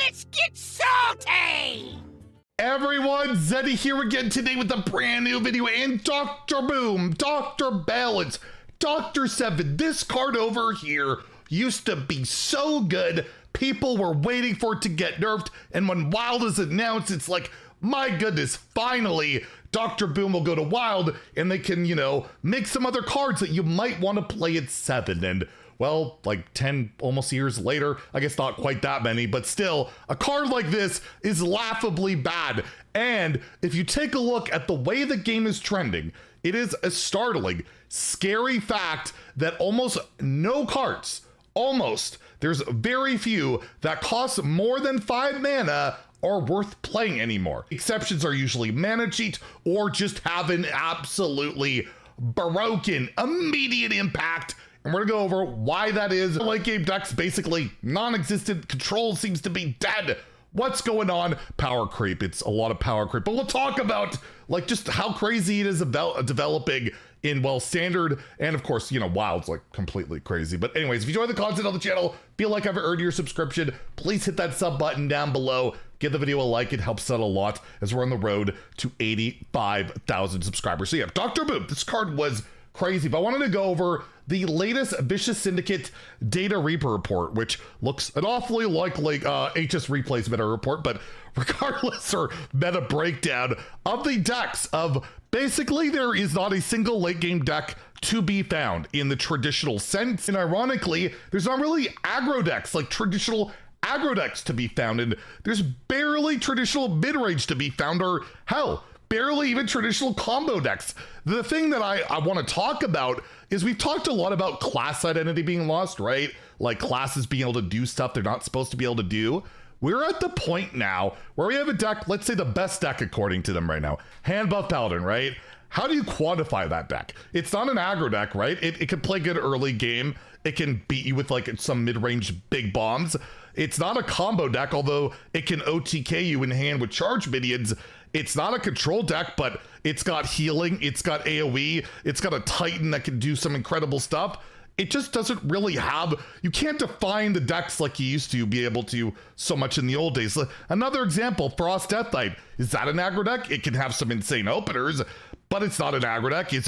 Let's get salty! Everyone, Zeddy here again today with a brand new video, and Dr. Boom, Dr. Balance, Dr. 7, this card over here used to be so good, people were waiting for it to get nerfed, and when Wild is announced, it's like, my goodness, finally, Dr. Boom will go to Wild, and they can, you know, make some other cards that you might want to play at 7, and well, like 10 almost years later, I guess not quite that many, but still, a card like this is laughably bad. And if you take a look at the way the game is trending, it is a startling, scary fact that almost no cards, there's very few that cost more than 5 mana are worth playing anymore. Exceptions are usually mana cheat or just have an absolutely broken, immediate impact. And we're gonna go over why that is. Late game decks basically non-existent, control seems to be dead. What's going on? Power creep, it's a lot of power creep. But we'll talk about like just how crazy it is about developing in, well, standard, and of course, you know, Wild's like completely crazy. But anyways, if you enjoy the content on the channel, feel like I've earned your subscription, please hit that sub button down below. Give the video a like, it helps out a lot as we're on the road to 85,000 subscribers. So yeah, Dr. Boom, this card was crazy, but I wanted to go over the latest Vicious Syndicate Data Reaper report, which looks an awfully like HS Replay's meta report, but regardless, or meta breakdown of the decks of basically there is not a single late game deck to be found in the traditional sense. And ironically, there's not really aggro decks, like traditional aggro decks to be found, and there's barely traditional mid-range to be found, or hell, barely even traditional combo decks. The thing that I want to talk about is we've talked a lot about class identity being lost, right? Like classes being able to do stuff they're not supposed to be able to do. We're at the point now where we have a deck, let's say the best deck according to them right now, Hand Buff Paladin, right? How do you quantify that deck? It's not an aggro deck, right? It can play good early game. It can beat you with like some mid-range big bombs. It's not a combo deck, although it can OTK you in hand with charge minions. It's not a control deck, but it's got healing, it's got AoE, it's got a Titan that can do some incredible stuff. It just doesn't really have, you can't define the decks like you used to be able to so much in the old days. Another example, Frost Death Knight. Is that an aggro deck? It can have some insane openers, but it's not an aggro deck. Is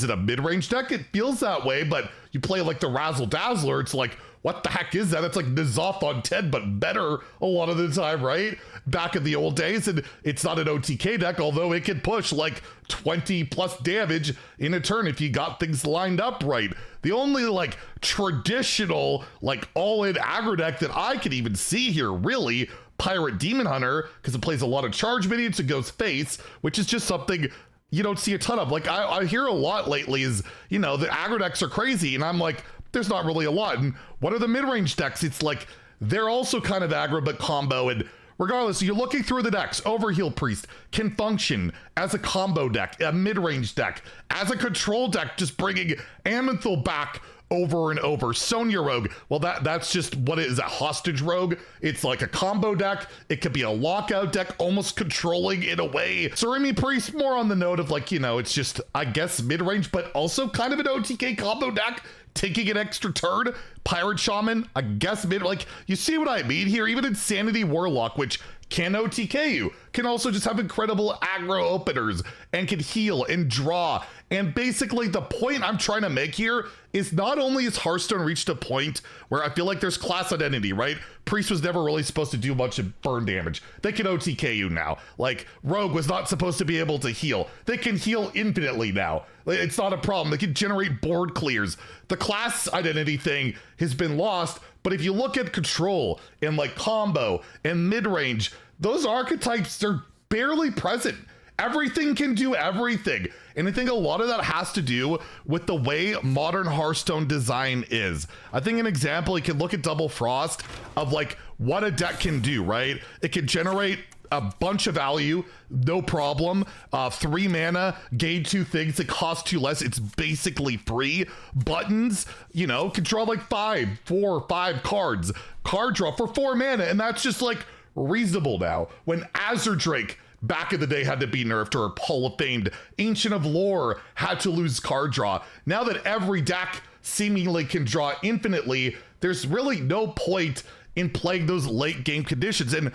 it a mid-range deck? It feels that way, but you play like the Razzle Dazzler, it's like, what the heck is that? It's like N'Zoth on 10, but better a lot of the time, right? Back in the old days, and it's not an OTK deck, although it can push like 20 plus damage in a turn if you got things lined up right. The only like traditional, like all-in aggro deck that I could even see here, really, Pirate Demon Hunter, because it plays a lot of charge minions and goes face, which is just something you don't see a ton of. Like I hear a lot lately is, you know, the aggro decks are crazy, and I'm like, there's not really a lot. And what are the mid-range decks? It's like, they're also kind of aggro, but combo. And regardless, you're looking through the decks. Overheal Priest can function as a combo deck, a mid-range deck, as a control deck, just bringing Amenthal back over and over. Sonya Rogue, well, that's just what it is, a hostage rogue. It's like a combo deck. It could be a lockout deck, almost controlling in a way. Seremi Priest, more on the note of like, you know, it's just, I guess, mid-range, but also kind of an OTK combo deck, taking an extra turn. Pirate Shaman, I guess mid, like, you see what I mean here? Even Insanity Warlock, which can OTK you, can also just have incredible aggro openers and can heal and draw. And basically the point I'm trying to make here is not only has Hearthstone reached a point where I feel like there's class identity, right? Priest was never really supposed to do much of burn damage. They can OTK you now. Like Rogue was not supposed to be able to heal. They can heal infinitely now. It's not a problem. They can generate board clears. The class identity thing has been lost, but if you look at control and like combo and mid-range, those archetypes are barely present. Everything can do everything. And I think a lot of that has to do with the way modern Hearthstone design is. I think an example, you can look at Double Frost of like what a deck can do, right? It can generate a bunch of value, no problem. 3 mana, gain 2 things that cost 2 less. It's basically free. Buttons, you know, can draw like 4 or 5 cards. Card draw for 4 mana, and that's just like reasonable now. When Azure Drake back in the day had to be nerfed, or Hall of Famed Ancient of Lore had to lose card draw. Now that every deck seemingly can draw infinitely, there's really no point in playing those late game conditions. And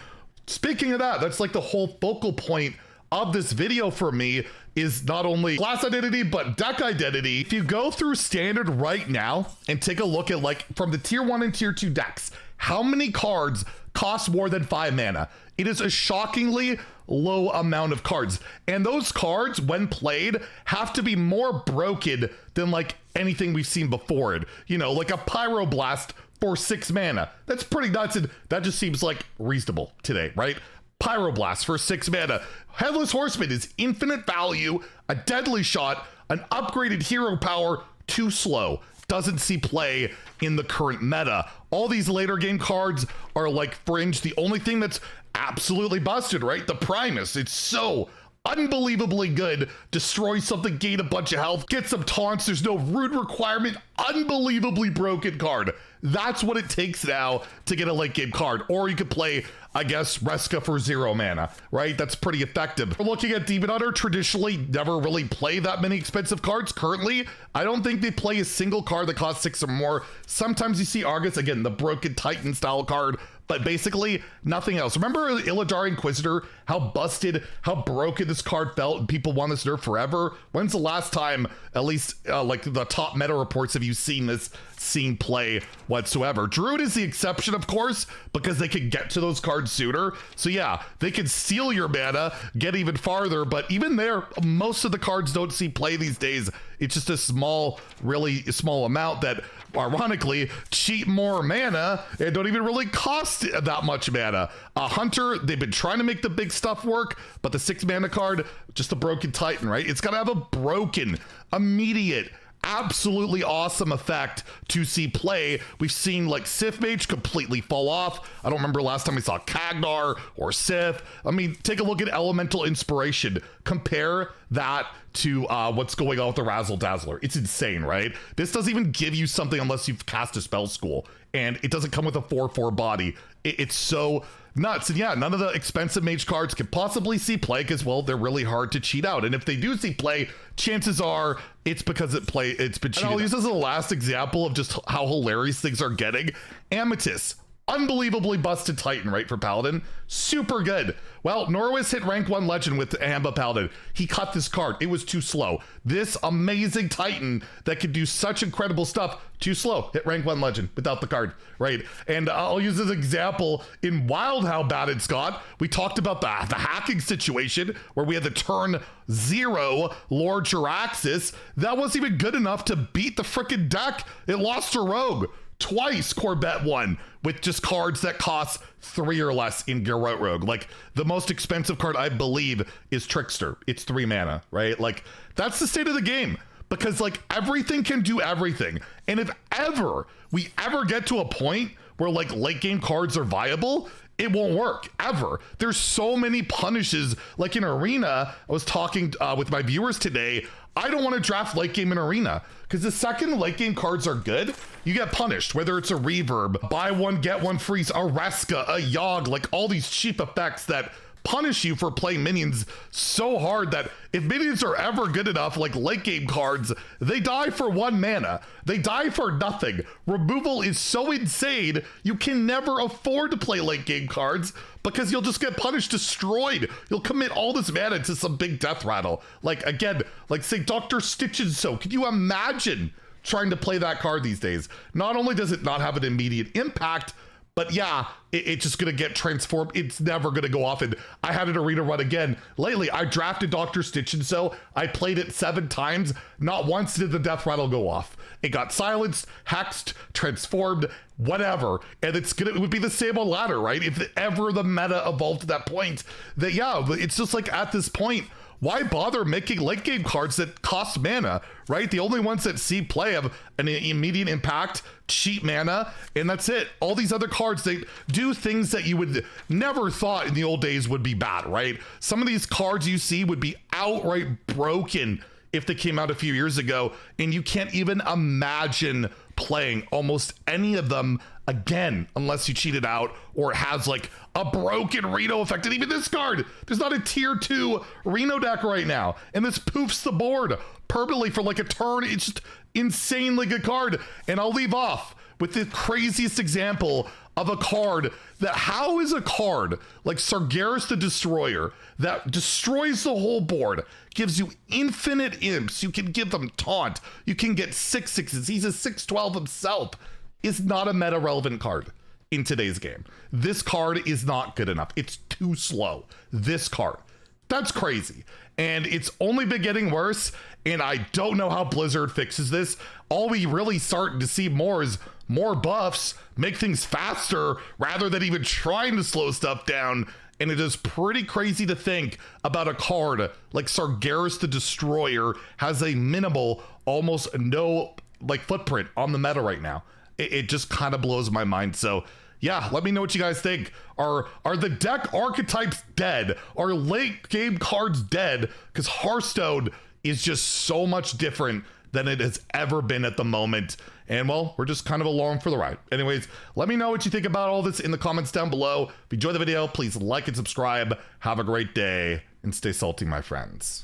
speaking of that, that's like the whole focal point of this video for me, is not only class identity, but deck identity. If you go through standard right now and take a look at like from the tier 1 and tier 2 decks, how many cards cost more than 5 mana? It is a shockingly low amount of cards. And those cards, when played, have to be more broken than like anything we've seen before it. You know, like a Pyroblast for 6 mana. That's pretty nuts, and that just seems like reasonable today, right? Pyroblast for 6 mana. Headless Horseman is infinite value, a deadly shot, an upgraded hero power, too slow. Doesn't see play in the current meta. All these later game cards are like fringe. The only thing that's absolutely busted, right? The Primus. It's so unbelievably good. Destroy something, gain a bunch of health, get some taunts. There's no root requirement. Unbelievably broken card. That's what it takes now to get a late game card. Or you could play, I guess, Reska for 0 mana, right? That's pretty effective. We're looking at Demon Hunter, traditionally never really play that many expensive cards. Currently, I don't think they play a single card that costs 6 or more. Sometimes you see Argus, again, the broken Titan style card, but basically nothing else. Remember Illidari Inquisitor, how busted, how broken this card felt, and people want this nerf forever? When's the last time, at least like the top meta reports, have you seen this scene play whatsoever? Druid is the exception, of course, because they can get to those cards sooner. So yeah, they can steal your mana, get even farther, but even there, most of the cards don't see play these days. It's just a small, really small amount that ironically cheat more mana and don't even really cost that much mana. A Hunter, they've been trying to make the big stuff work, but the 6 mana card, just a broken Titan, right? It's got to have a broken, immediate, absolutely awesome effect to see play. We've seen like Sith Mage completely fall off. I don't remember last time we saw Kagnar or Sith. I mean, take a look at Elemental Inspiration. Compare that to what's going on with the Razzle Dazzler. It's insane, right? This doesn't even give you something unless you've cast a spell school, and it doesn't come with a 4/4 body. It's so nuts. And yeah, none of the expensive mage cards can possibly see play because, well, they're really hard to cheat out. And if they do see play, chances are it's because it's been cheated. And I'll use this as the last example of just how hilarious things are getting. Amethyst. Unbelievably busted Titan, right, for Paladin. Super good. Well, Norwis hit rank 1 legend with Hamba Paladin. He cut this card. It was too slow. This amazing Titan that could do such incredible stuff, too slow. Hit rank 1 legend without the card, right? And I'll use this example in Wild how bad it's got. We talked about the hacking situation where we had the turn 0 Lord Jiraxis. That wasn't even good enough to beat the frickin' deck. It lost to Rogue. Twice Corbett won with just cards that cost 3 or less in Garrote Rogue. Like, the most expensive card, I believe, is Trickster. It's 3 mana, right? Like, that's the state of the game. Because, like, everything can do everything. And if we ever get to a point where, like, late game cards are viable, it won't work, ever. There's so many punishes. Like in Arena, I was talking with my viewers today, I don't want to draft late game in Arena because the second late game cards are good, you get punished, whether it's a Reverb, buy one, get one freeze, a Reska, a Yogg, like all these cheap effects that punish you for playing minions so hard that if minions are ever good enough, like late game cards, they die for 1 mana. They die for nothing. Removal is so insane, you can never afford to play late game cards because you'll just get punished, destroyed. You'll commit all this mana to some big death rattle. Like, again, like say Dr. Stitch and so. Can you imagine trying to play that card these days? Not only does it not have an immediate impact, but yeah, it's just going to get transformed. It's never going to go off. And I had an arena run again. Lately, I drafted Dr. Stitch and so I played it 7 times. Not once did the death rattle go off. It got silenced, hexed, transformed, whatever. And it would be the same on ladder, right? If ever the meta evolved to that point, that yeah, it's just like at this point, why bother making late game cards that cost mana, right? The only ones that see play have an immediate impact, cheap mana, and that's it. All these other cards, they do things that you would never thought in the old days would be bad, right? Some of these cards you see would be outright broken if they came out a few years ago, and you can't even imagine playing almost any of them again unless you cheat it out or it has like a broken Reno effect. And even this card, there's not a tier 2 Reno deck right now, and this poofs the board permanently for like a turn. It's just insanely good card. And I'll leave off with the craziest example of a card that, how is a card like Sargeras the Destroyer that destroys the whole board, gives you infinite imps, you can give them taunt, you can get 6/6s, he's a 6/12 himself, is not a meta relevant card in today's game. This card is not good enough. It's too slow. This card. That's crazy. And it's only been getting worse. And I don't know how Blizzard fixes this. All we really starting to see more is more buffs, make things faster rather than even trying to slow stuff down. And it is pretty crazy to think about a card like Sargeras the Destroyer has a minimal, almost no like footprint on the meta right now. It just kind of blows my mind. So yeah, let me know what you guys think. Are the deck archetypes dead? Are late game cards dead? Because Hearthstone is just so much different than it has ever been at the moment. And well, we're just kind of along for the ride. Anyways, let me know what you think about all this in the comments down below. If you enjoyed the video, please like and subscribe. Have a great day and stay salty, my friends.